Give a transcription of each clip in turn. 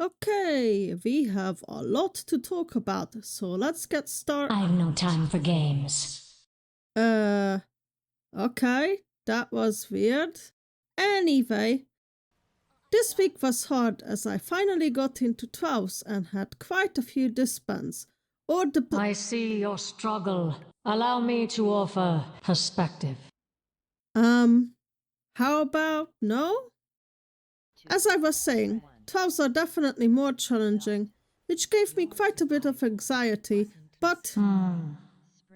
Okay, we have a lot to talk about, so let's get started. I've no time for games. Uh, okay, that was weird. Anyway, this week was hard as I finally got into 12s and had quite a few disbands. Or the I see your struggle. Allow me to offer perspective. um, how about no? As I was saying, 12s are definitely more challenging, which gave me quite a bit of anxiety, but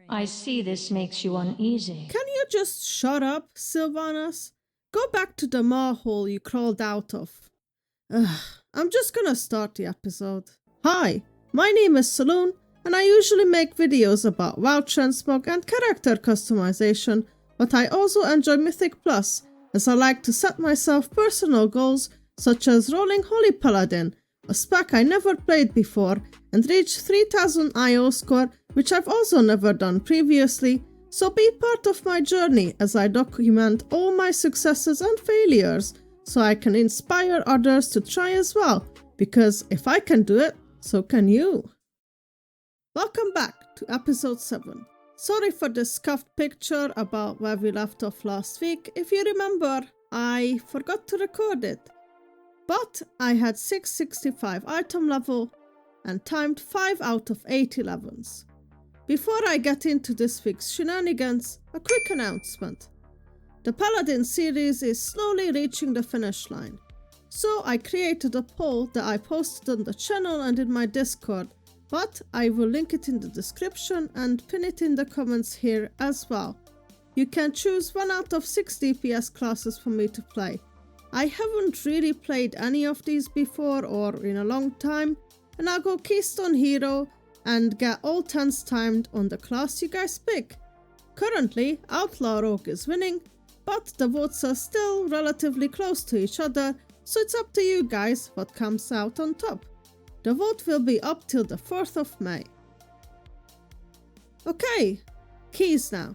I see this makes you uneasy. can you just shut up, Sylvanas? Go back to the maw hole you crawled out of. Ugh, I'm just gonna start the episode. Hi, my name is Saloon, and I usually make videos about WoW transmog and character customization, but I also enjoy Mythic Plus, as I like to set myself personal goals such as rolling Holy Paladin, a spec I never played before, and reach 3000 IO score, which I've also never done previously, so be part of my journey as I document all my successes and failures, so I can inspire others to try as well, because if I can do it, so can you. Welcome back to episode 7. Sorry for the scuffed picture about where we left off last week. If you remember, I forgot to record it. But I had 665 item level and timed 5 out of 8 11s. Before I get into this week's shenanigans, a quick announcement. The Paladin series is slowly reaching the finish line. So I created a poll that I posted on the channel and in my Discord, but I will link it in the description and pin it in the comments here as well. You can choose 1 out of 6 DPS classes for me to play. I haven't really played any of these before or in a long time, and I'll go Keystone Hero and get all 10s timed on the class you guys pick. Currently, Outlaw Rogue is winning, but the votes are still relatively close to each other, so it's up to you guys what comes out on top. The vote will be up till the 4th of May. Okay, keys now.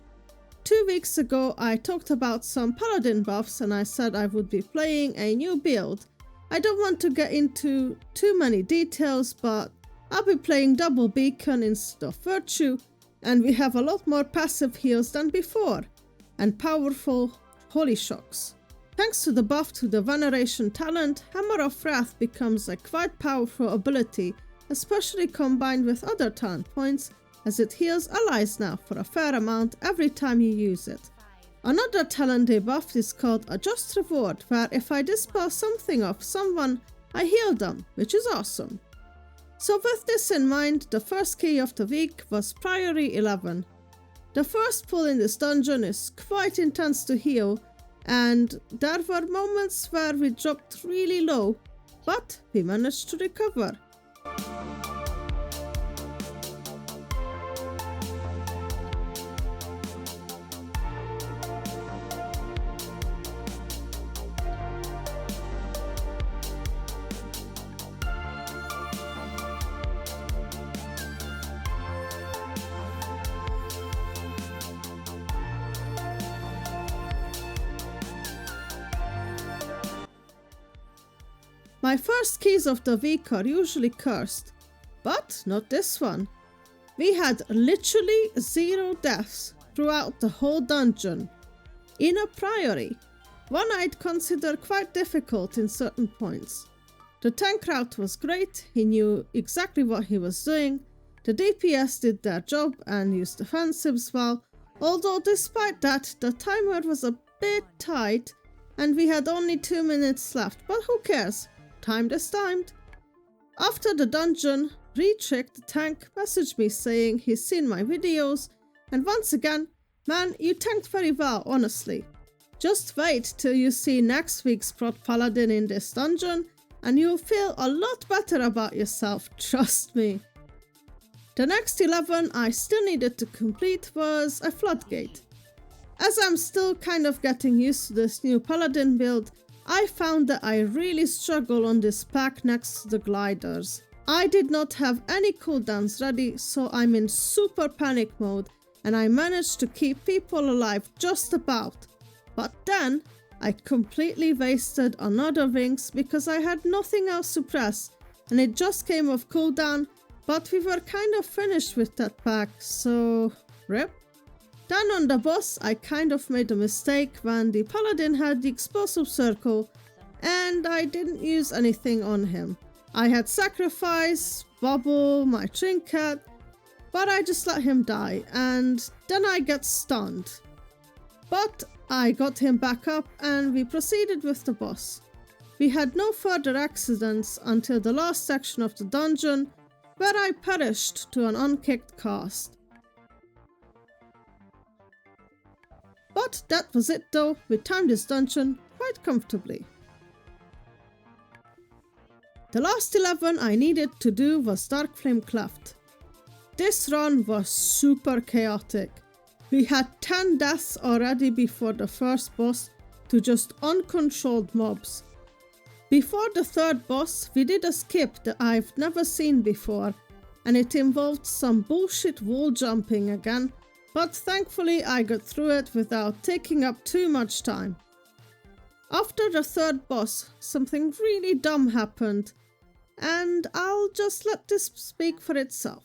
2 weeks ago I talked about some Paladin buffs and I said I would be playing a new build. I don't want to get into too many details, but I'll be playing double beacon instead of virtue, and we have a lot more passive heals than before, and powerful holy shocks. Thanks to the buff to the veneration talent, Hammer of Wrath becomes a quite powerful ability, especially combined with other talent points, as it heals allies now for a fair amount every time you use it. Another talent debuff is called a Just Reward, where if I dispel something off someone, I heal them, which is awesome. So with this in mind, the first key of the week was Priory 11. The first pull in this dungeon is quite intense to heal, and there were moments where we dropped really low, but we managed to recover. My first keys of the week are usually cursed, but not this one. We had literally 0 deaths throughout the whole dungeon. In a priory, one I'd consider quite difficult in certain points. The tank route was great, he knew exactly what he was doing, the DPS did their job and used defensives well, although despite that the timer was a bit tight and we had only 2 minutes left, but who cares? Timed is timed. After the dungeon, Retrick the tank messaged me saying he's seen my videos, and once again, man, you tanked very well, honestly. Just wait till you see next week's Prot Paladin in this dungeon, and you'll feel a lot better about yourself, trust me. The next 11 I still needed to complete was a Floodgate. As I'm still kind of getting used to this new Paladin build, I found that I really struggle on this pack next to the gliders. I did not have any cooldowns ready, so I'm in super panic mode and I managed to keep people alive just about. But then, I completely wasted another wings because I had nothing else to press and it just came off cooldown, but we were kind of finished with that pack, so rip. Then on the boss, I kind of made a mistake when the Paladin had the explosive circle and I didn't use anything on him. I had sacrifice, bubble, my trinket, but I just let him die and then I get stunned. But I got him back up and we proceeded with the boss. We had no further accidents until the last section of the dungeon, where I perished to an unkicked cast. But that was it though, we timed this dungeon quite comfortably. The last 11 I needed to do was Dark Flame Cleft. This run was super chaotic. We had 10 deaths already before the first boss to just uncontrolled mobs. Before the third boss, we did a skip that I've never seen before, and it involved some bullshit wall jumping again, but thankfully I got through it without taking up too much time. After the third boss, something really dumb happened, and I'll just let this speak for itself.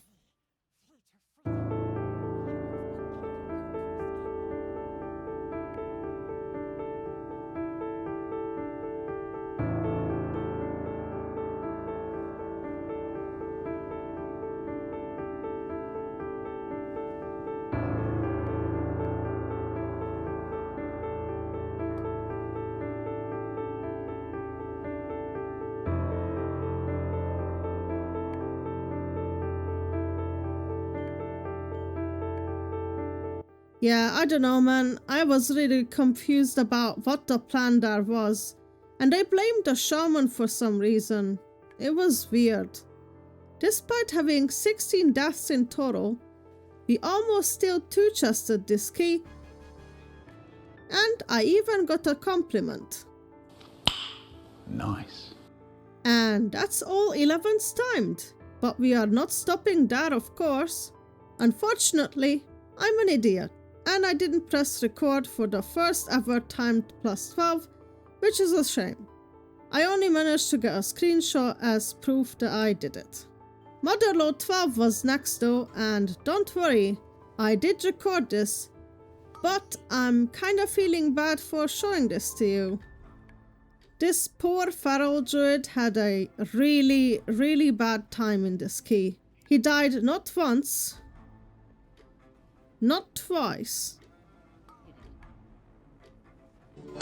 Yeah, I don't know man, I was really confused about what the plan there was, and I blamed the shaman for some reason. It was weird. Despite having 16 deaths in total, we almost still two-chested this key, and I even got a compliment. Nice. And that's all 11's timed, but we are not stopping there of course. Unfortunately, I'm an idiot. And I didn't press record for the first ever timed plus 12, which is a shame. I only managed to get a screenshot as proof that I did it. Motherlode 12 was next though, and don't worry, I did record this, but I'm kinda feeling bad for showing this to you. This poor feral druid had a really bad time in this key. He died not once, not twice.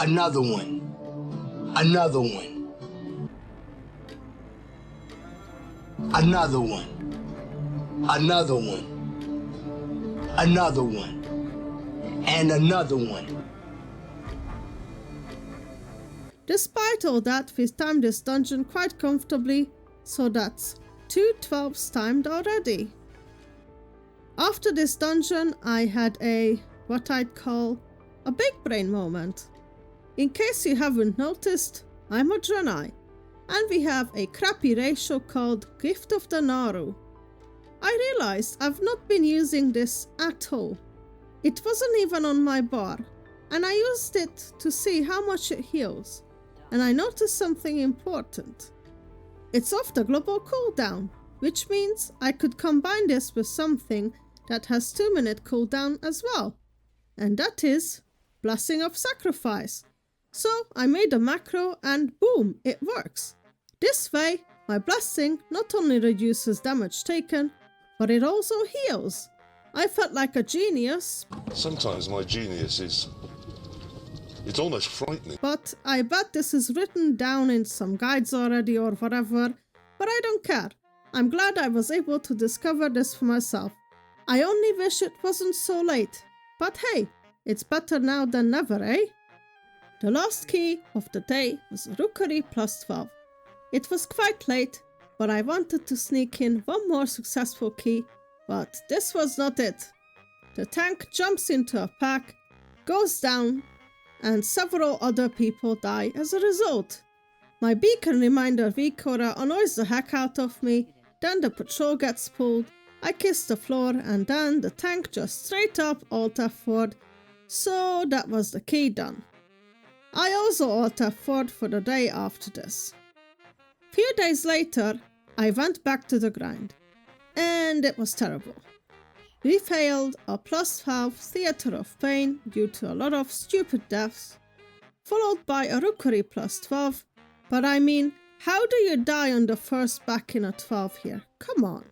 Another one. Another one. Another one. Another one. Another one. And another one. Despite all that, we timed this dungeon quite comfortably, so that's 2 12s timed already. After this dungeon, I had what I'd call a big brain moment. In case you haven't noticed, I'm a Draenei, and we have a crappy ratio called Gift of the Naru. I realized I've not been using this at all. It wasn't even on my bar, and I used it to see how much it heals, and I noticed something important. It's off the global cooldown, which means I could combine this with something that has 2-minute cooldown as well, and that is Blessing of Sacrifice. So I made a macro and boom, it works. This way, my blessing not only reduces damage taken, but it also heals. I felt like a genius. Sometimes my genius is... it's almost frightening. But I bet this is written down in some guides already or whatever, but I don't care. I'm glad I was able to discover this for myself. I only wish it wasn't so late, but hey, it's better now than never, eh? The last key of the day was Rookery plus 12. It was quite late, but I wanted to sneak in one more successful key, but this was not it. The tank jumps into a pack, goes down, and several other people die as a result. My beacon reminder Vikora annoys the heck out of me, then the patrol gets pulled, I kiss the floor, and then the tank just straight up alt F4'd, so that was the key done. I also alt F4'd for the day after this. Few days later, I went back to the grind, and it was terrible. We failed a +12 Theatre of Pain due to a lot of stupid deaths, followed by a Rookery +12, but I mean, how do you die on the first back in a 12 here? Come on.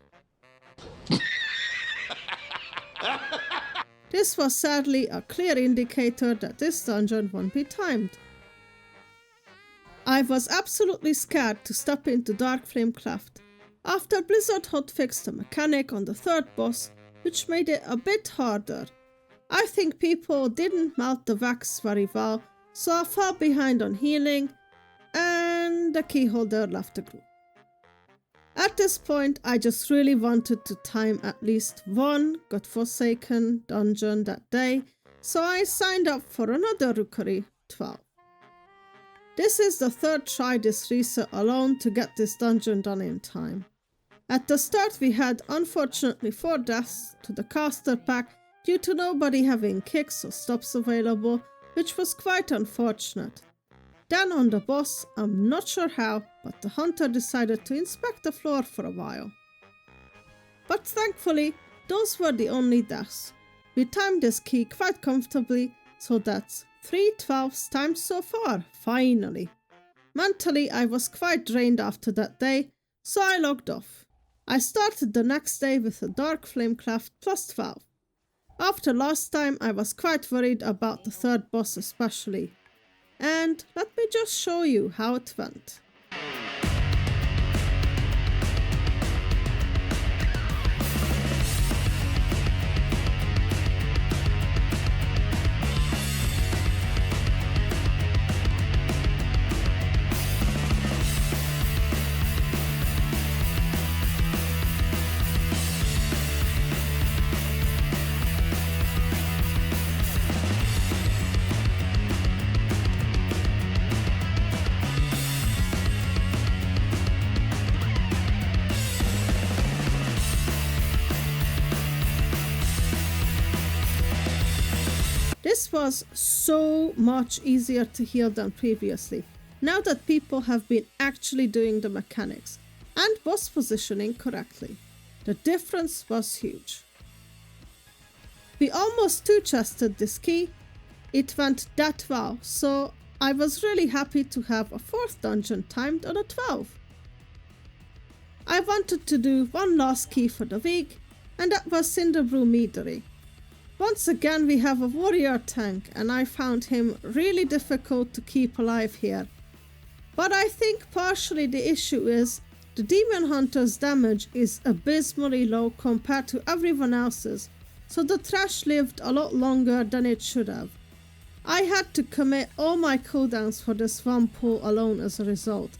This was sadly a clear indicator that this dungeon won't be timed. I was absolutely scared to step into Dark Flame Cleft, after Blizzard hotfixed the mechanic on the third boss, which made it a bit harder. I think people didn't melt the wax very well, so I fell behind on healing, and the keyholder left the group. At this point, I just really wanted to time at least one godforsaken dungeon that day, so I signed up for another Rookery 12. This is the third try this reset alone to get this dungeon done in time. At the start we had unfortunately 4 deaths to the caster pack due to nobody having kicks or stops available, which was quite unfortunate. Then on the boss, I'm not sure how, but the hunter decided to inspect the floor for a while. But thankfully, those were the only deaths. We timed this key quite comfortably, so that's 3 12s timed so far, finally. Mentally, I was quite drained after that day, so I logged off. I started the next day with a Dark Flame Cleft +12. After last time, I was quite worried about the third boss especially. And let me just show you how it went. This was so much easier to heal than previously, now that people have been actually doing the mechanics and boss positioning correctly. The difference was huge. We almost 2-chested this key, it went that well, so I was really happy to have a 4th dungeon timed on a 12. I wanted to do one last key for the week, and that was Cinderbrew Meadery. Once again we have a warrior tank, and I found him really difficult to keep alive here. But I think partially the issue is the Demon Hunter's damage is abysmally low compared to everyone else's, so the trash lived a lot longer than it should have. I had to commit all my cooldowns for this one pull alone as a result.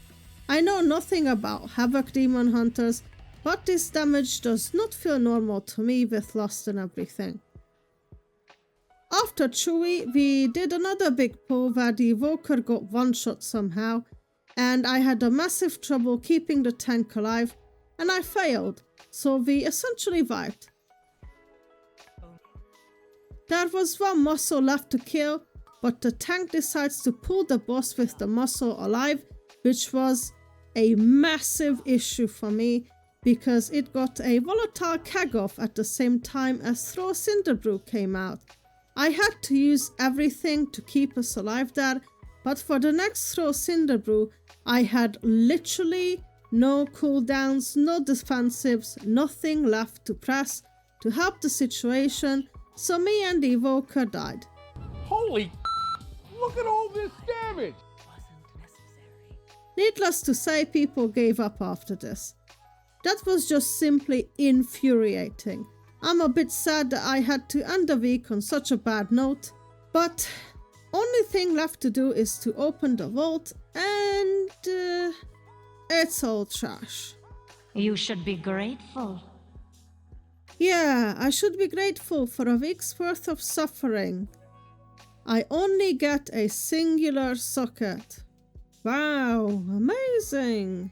I know nothing about Havoc Demon Hunters, but this damage does not feel normal to me with Lost and everything. After Chewy, we did another big pull where the Evoker got one-shot somehow, and I had a massive trouble keeping the tank alive, and I failed, so we essentially wiped. There was one muscle left to kill, but the tank decides to pull the boss with the muscle alive, which was a massive issue for me, because it got a volatile keg off at the same time as Throw Cinderbrew came out. I had to use everything to keep us alive there, but for the next Throw Cinderbrew, I had literally no cooldowns, no defensives, nothing left to press to help the situation, so me and the Evoker died. Holy look at all this damage! Needless to say, people gave up after this. That was just simply infuriating. I'm a bit sad that I had to end the week on such a bad note, but only thing left to do is to open the vault, and it's all trash. You should be grateful. Yeah, I should be grateful for a week's worth of suffering. I only get a singular socket. Wow, amazing!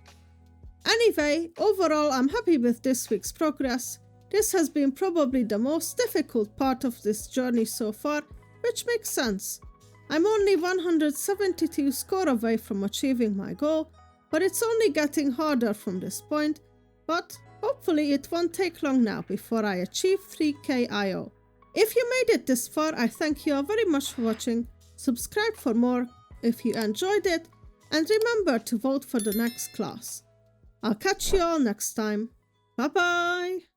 Anyway, overall I'm happy with this week's progress. This has been probably the most difficult part of this journey so far, which makes sense. I'm only 172 score away from achieving my goal, but it's only getting harder from this point, but hopefully it won't take long now before I achieve 3k IO. If you made it this far, I thank you all very much for watching. Subscribe for more if you enjoyed it, and remember to vote for the next class. I'll catch you all next time. Bye bye!